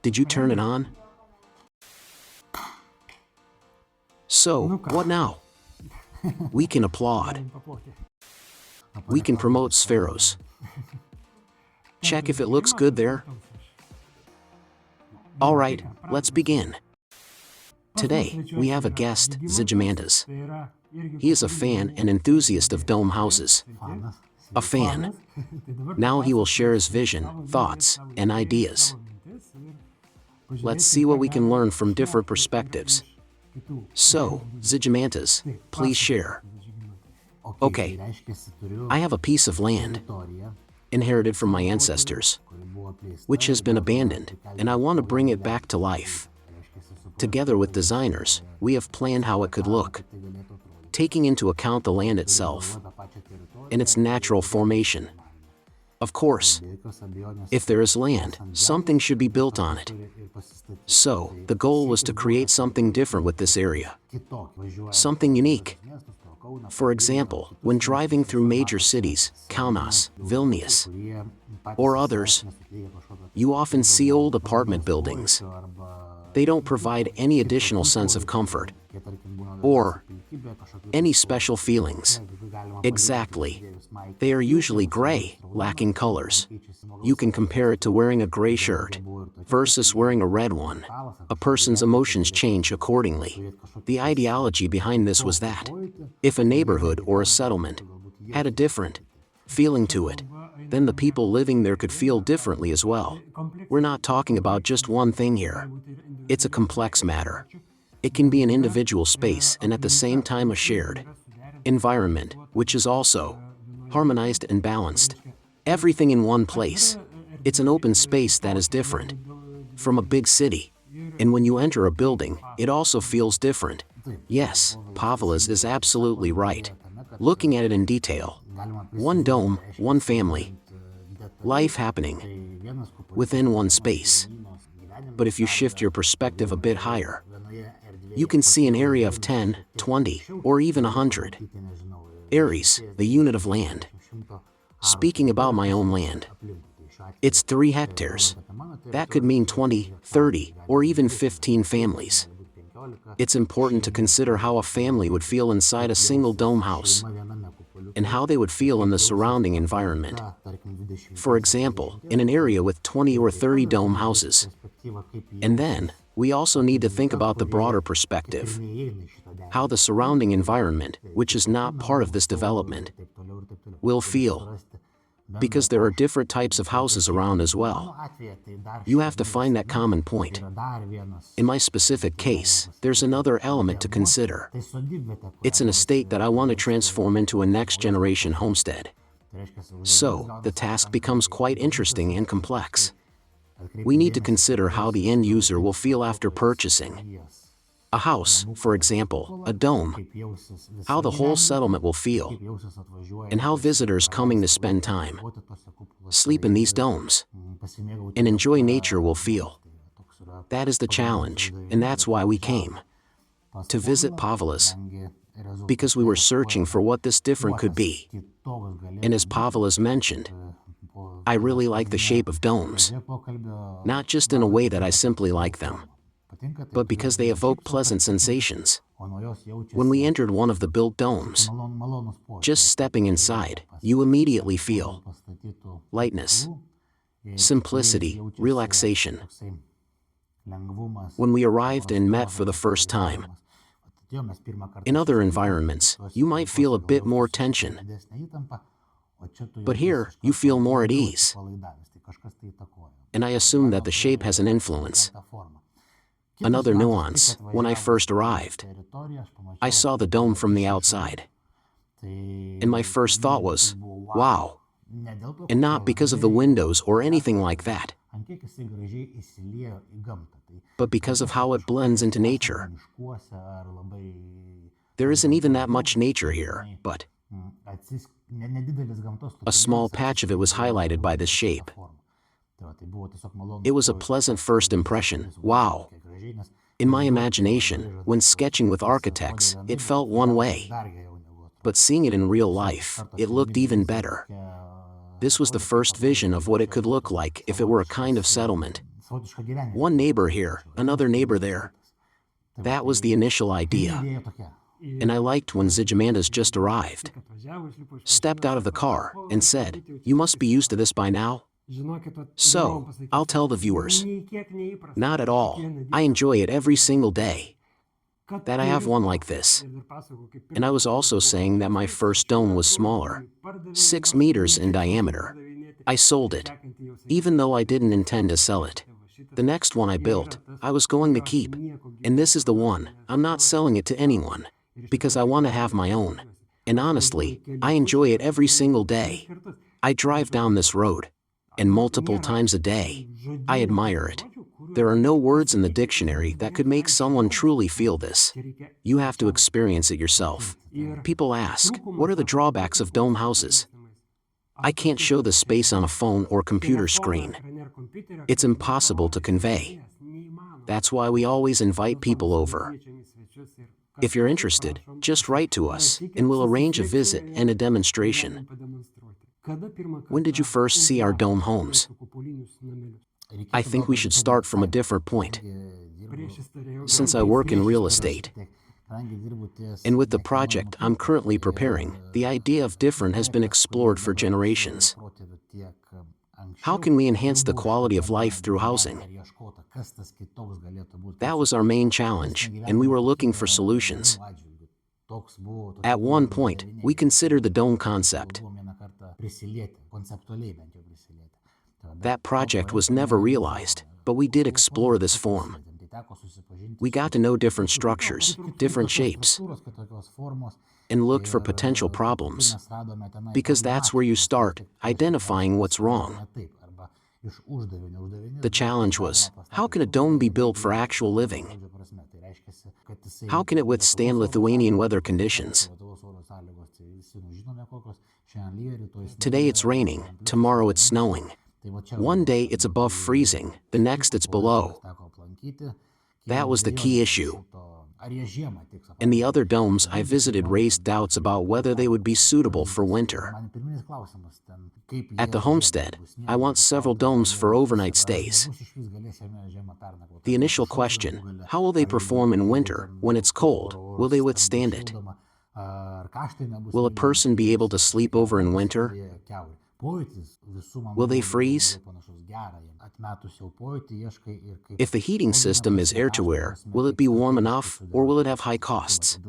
Did you turn it on? So, what now? We can applaud. We can promote Sferos. Check if it looks good there. Alright, let's begin. Today, we have a guest, Zigimantas. He is a fan and enthusiast of dome houses. A fan. Now he will share his vision, thoughts, and ideas. Let's see what we can learn from different perspectives. So, Zigimantas, please share. Okay, I have a piece of land, inherited from my ancestors, which has been abandoned, and I want to bring it back to life. Together with designers, we have planned how it could look, taking into account the land itself and its natural formation. Of course, if there is land, something should be built on it. So, the goal was to create something different with this area. Something unique. For example, when driving through major cities, Kaunas, Vilnius, or others, you often see old apartment buildings. They don't provide any additional sense of comfort or any special feelings. Exactly. They are usually gray, lacking colors. You can compare it to wearing a gray shirt versus wearing a red one. A person's emotions change accordingly. The ideology behind this was that if a neighborhood or a settlement had a different feeling to it, then the people living there could feel differently as well. We're not talking about just one thing here. It's a complex matter. It can be an individual space and at the same time a shared environment, which is also harmonized and balanced. Everything in one place. It's an open space that is different from a big city. And when you enter a building, it also feels different. Yes, Pavlas is absolutely right. Looking at it in detail. One dome, one family. Life happening within one space. But if you shift your perspective a bit higher, you can see an area of 10, 20, or even 100. Ares, the unit of land. Speaking about my own land, it's 3 hectares. That could mean 20, 30, or even 15 families. It's important to consider how a family would feel inside a single dome house, and how they would feel in the surrounding environment. For example, in an area with 20 or 30 dome houses. And then, we also need to think about the broader perspective. How the surrounding environment, which is not part of this development, will feel. Because there are different types of houses around as well. You have to find that common point. In my specific case, there's another element to consider. It's an estate that I want to transform into a next-generation homestead. So, the task becomes quite interesting and complex. We need to consider how the end user will feel after purchasing a house, for example, a dome, how the whole settlement will feel, and how visitors coming to spend time, sleep in these domes, and enjoy nature will feel. That is the challenge, and that's why we came to visit Pavlas, because we were searching for what this different could be. And as Pavlas mentioned, I really like the shape of domes, not just in a way that I simply like them, but because they evoke pleasant sensations. When we entered one of the built domes, just stepping inside, you immediately feel lightness, simplicity, relaxation. When we arrived and met for the first time, in other environments, you might feel a bit more tension. But here, you feel more at ease. And I assume that the shape has an influence. Another nuance, when I first arrived, I saw the dome from the outside. And my first thought was, wow. And not because of the windows or anything like that, but because of how it blends into nature. There isn't even that much nature here, but a small patch of it was highlighted by this shape. It was a pleasant first impression, wow. In my imagination, when sketching with architects, it felt one way. But seeing it in real life, it looked even better. This was the first vision of what it could look like if it were a kind of settlement. One neighbor here, another neighbor there. That was the initial idea. And I liked when Zigimantas just arrived, stepped out of the car, and said, "You must be used to this by now." So, I'll tell the viewers. Not at all. I enjoy it every single day. That I have one like this. And I was also saying that my first dome was smaller, 6 meters in diameter. I sold it, even though I didn't intend to sell it. The next one I built, I was going to keep. And this is the one, I'm not selling it to anyone, because I want to have my own. And honestly, I enjoy it every single day. I drive down this road, and multiple times a day. I admire it. There are no words in the dictionary that could make someone truly feel this. You have to experience it yourself. People ask, what are the drawbacks of dome houses? I can't show the space on a phone or computer screen. It's impossible to convey. That's why we always invite people over. If you're interested, just write to us, and we'll arrange a visit and a demonstration. When did you first see our dome homes? I think we should start from a different point. Since I work in real estate, and with the project I'm currently preparing, the idea of different has been explored for generations. How can we enhance the quality of life through housing? That was our main challenge, and we were looking for solutions. At one point, we considered the dome concept. That project was never realized, but we did explore this form. We got to know different structures, different shapes, and looked for potential problems, because that's where you start, identifying what's wrong. The challenge was, how can a dome be built for actual living? How can it withstand Lithuanian weather conditions? Today it's raining, tomorrow it's snowing. One day it's above freezing, the next it's below. That was the key issue. And the other domes I visited raised doubts about whether they would be suitable for winter. At the homestead, I want several domes for overnight stays. The initial question, how will they perform in winter, when it's cold, will they withstand it? Will a person be able to sleep over in winter? Will they freeze? If the heating system is air-to-air, will it be warm enough, or will it have high costs?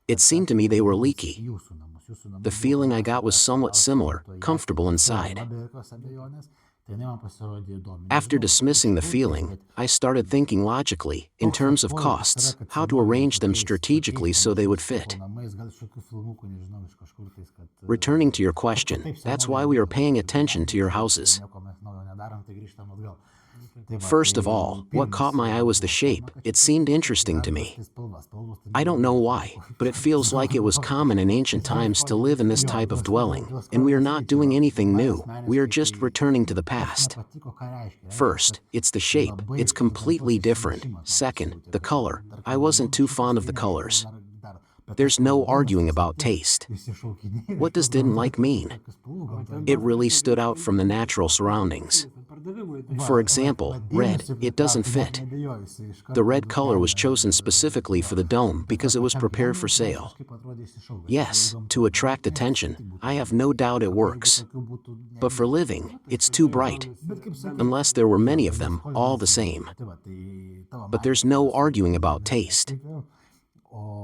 It seemed to me they were leaky. The feeling I got was somewhat similar, comfortable inside. After dismissing the feeling, I started thinking logically, in terms of costs, how to arrange them strategically so they would fit. Returning to your question, that's why we are paying attention to your houses. First of all, what caught my eye was the shape. It seemed interesting to me. I don't know why, but it feels like it was common in ancient times to live in this type of dwelling, and we are not doing anything new, we are just returning to the past. First, it's the shape, it's completely different. Second, the color. I wasn't too fond of the colors. There's no arguing about taste. What does didn't like mean? It really stood out from the natural surroundings. For example, red, it doesn't fit. The red color was chosen specifically for the dome because it was prepared for sale. Yes, to attract attention, I have no doubt it works. But for living, it's too bright. Unless there were many of them, all the same. But there's no arguing about taste.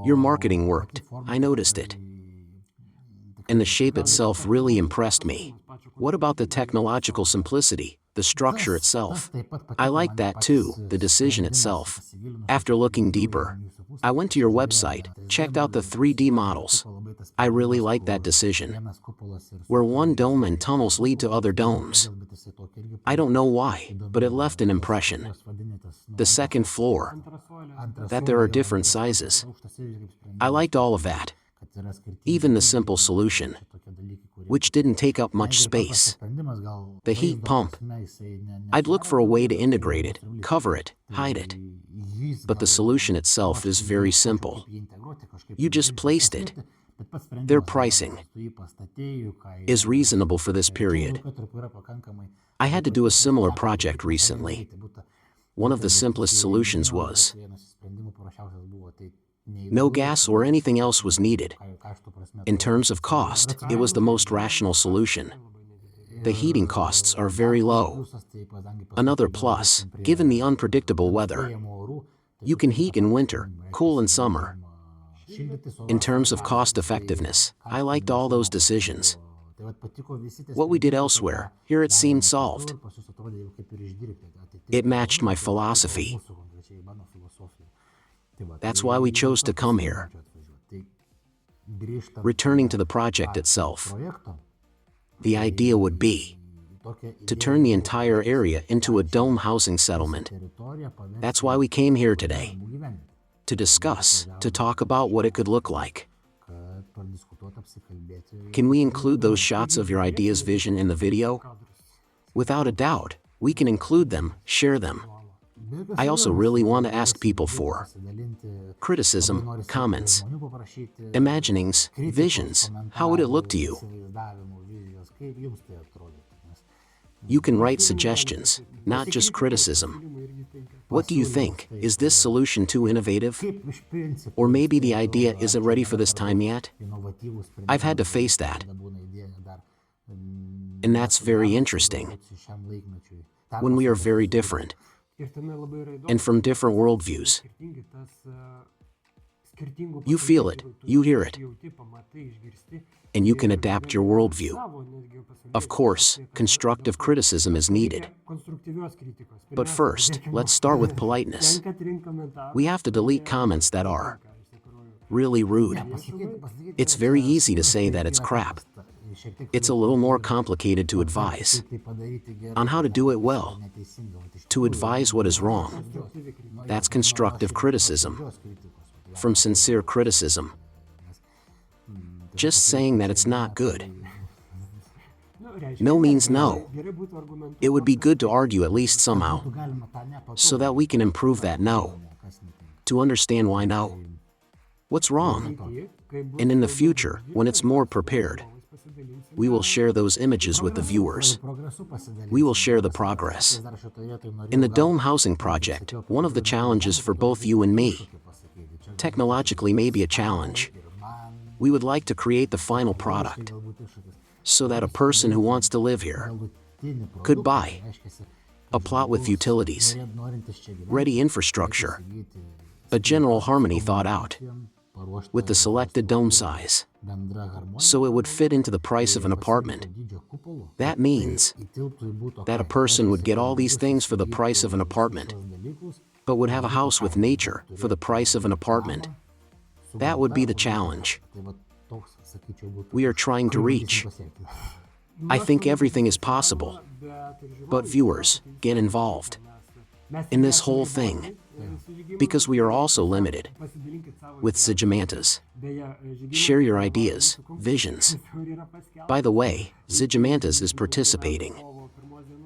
Your marketing worked, I noticed it. And the shape itself really impressed me. What about the technological simplicity, the structure itself? I like that too, the decision itself. After looking deeper, I went to your website, checked out the 3D models. I really like that decision. Where one dome and tunnels lead to other domes. I don't know why, but it left an impression. The second floor, that there are different sizes. I liked all of that. Even the simple solution, which didn't take up much space. The heat pump. I'd look for a way to integrate it, cover it, hide it. But the solution itself is very simple. You just placed it. Their pricing is reasonable for this period. I had to do a similar project recently. One of the simplest solutions was no gas or anything else was needed. In terms of cost, it was the most rational solution. The heating costs are very low. Another plus, given the unpredictable weather, you can heat in winter, cool in summer. In terms of cost effectiveness, I liked all those decisions. What we did elsewhere, here it seemed solved. It matched my philosophy. That's why we chose to come here. Returning to the project itself, the idea would be to turn the entire area into a dome housing settlement. That's why we came here today. To discuss, to talk about what it could look like. Can we include those shots of your idea's vision in the video? Without a doubt, we can include them, share them. I also really want to ask people for criticism, comments, imaginings, visions. How would it look to you? You can write suggestions, not just criticism. What do you think? Is this solution too innovative? Or maybe the idea isn't ready for this time yet? I've had to face that. And that's very interesting. When we are very different, and from different worldviews. You feel it, you hear it, and you can adapt your worldview. Of course, constructive criticism is needed. But first, let's start with politeness. We have to delete comments that are really rude. It's very easy to say that it's crap. It's a little more complicated to advise on how to do it well. To advise what is wrong. That's constructive criticism. From sincere criticism. Just saying that it's not good. No means no. It would be good to argue at least somehow, so that we can improve that no. To understand why no. What's wrong? And in the future, when it's more prepared, we will share those images with the viewers. We will share the progress. In the dome housing project, one of the challenges for both you and me, technologically may be a challenge. We would like to create the final product, so that a person who wants to live here could buy a plot with utilities, ready infrastructure, a general harmony thought out, with the selected dome size, so it would fit into the price of an apartment. That means that a person would get all these things for the price of an apartment, but would have a house with nature for the price of an apartment. That would be the challenge we are trying to reach. I think everything is possible, but viewers, get involved in this whole thing, because we are also limited with Zigimantas. Share your ideas, visions. By the way, Zigimantas is participating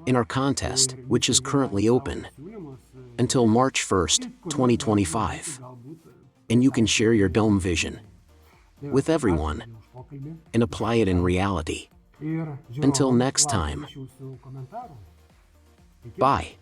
in our contest, which is currently open until March 1st, 2025. And you can share your dome vision with everyone and apply it in reality. Until next time. Bye.